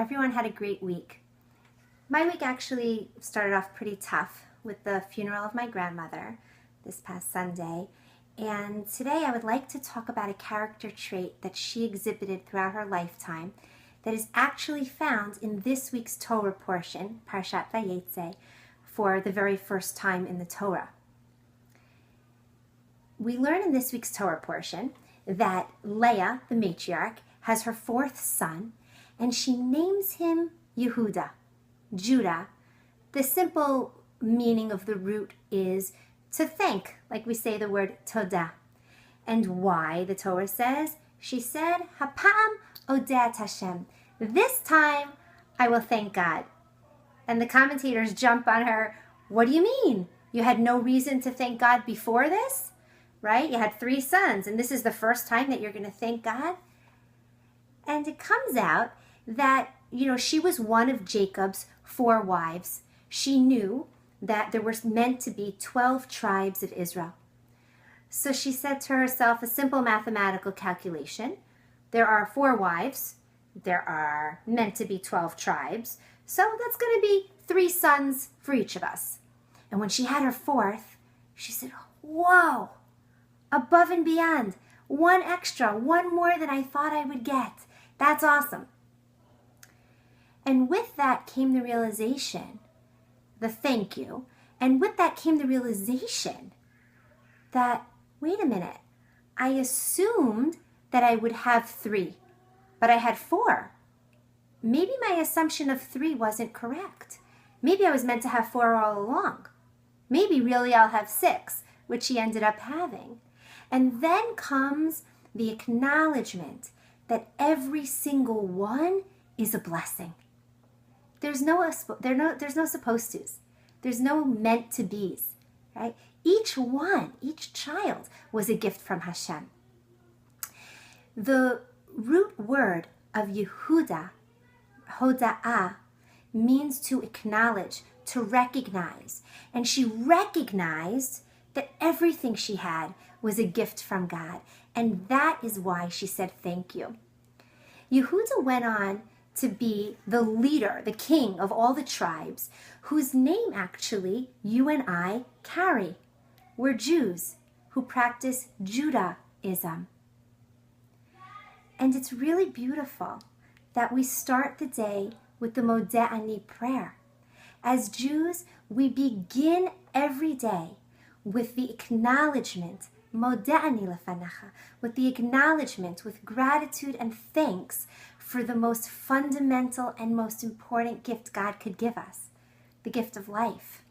everyone had a great week. My week actually started off pretty tough with the funeral of my grandmother this past Sunday. And today I would like to talk about a character trait that she exhibited throughout her lifetime that is actually found in this week's Torah portion, Parshat Vayetzei, for the very first time in the Torah. We learn in this week's Torah portion that Leah, the matriarch, has her fourth son, and she names him Yehuda, Judah. The simple meaning of the root is to thank, like we say the word todah. And why, the Torah says, she said, Hapam odet Hashem. This time I will thank God. And the commentators jump on her. What do you mean? You had no reason to thank God before this? Right? You had 3 sons, and this is the first time that you're going to thank God? And it comes out that, she was one of Jacob's 4 wives. She knew that there were meant to be 12 tribes of Israel. So she said to herself a simple mathematical calculation. There are 4 wives. There are meant to be 12 tribes. So that's going to be 3 sons for each of us. And when she had her 4th, she said, whoa, above and beyond, 1 extra, 1 more than I thought I would get. That's awesome. And with that came the realization, the thank you, and with that came the realization that, wait a minute, I assumed that I would have 3, but I had 4. Maybe my assumption of 3 wasn't correct. Maybe I was meant to have 4 all along. Maybe really I'll have 6, which she ended up having. And then comes the acknowledgement that every single one is a blessing. There's no supposed to's. There's no meant to be's, right? Each one, each child was a gift from Hashem. The root word of Yehuda, hoda'ah, means to acknowledge, to recognize. And she recognized that everything she had was a gift from God. And that is why she said thank you. Yehuda went on to be the leader, the king of all the tribes, whose name actually you and I carry. We're Jews who practice Judaism. And it's really beautiful that we start the day with the Modeh Ani prayer. As Jews, we begin every day with the acknowledgement, Modeh Ani lefanecha, with the acknowledgement, with gratitude and thanks for the most fundamental and most important gift God could give us, the gift of life.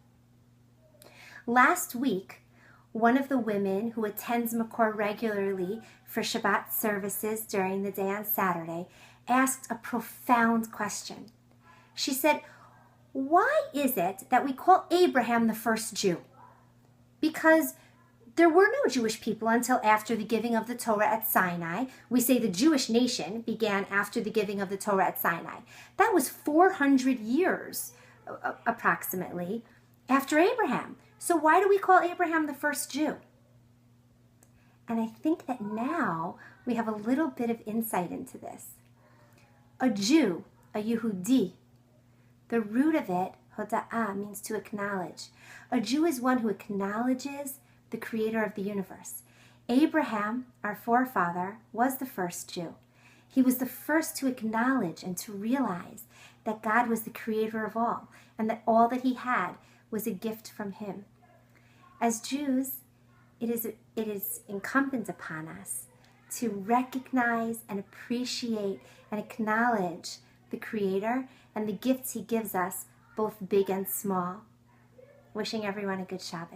Last week, one of the women who attends Makor regularly for Shabbat services during the day on Saturday asked a profound question. She said, why is it that we call Abraham the first Jew? Because there were no Jewish people until after the giving of the Torah at Sinai. We say the Jewish nation began after the giving of the Torah at Sinai. That was 400 years, approximately, after Abraham. So why do we call Abraham the first Jew? And I think that now we have a little bit of insight into this. A Jew, a Yehudi, the root of it, hoda'ah, means to acknowledge. A Jew is one who acknowledges the creator of the universe. Abraham, our forefather, was the first Jew. He was the first to acknowledge and to realize that God was the creator of all, and that all that he had was a gift from him. As Jews, it is incumbent upon us to recognize and appreciate and acknowledge the creator and the gifts he gives us, both big and small. Wishing everyone a good Shabbat.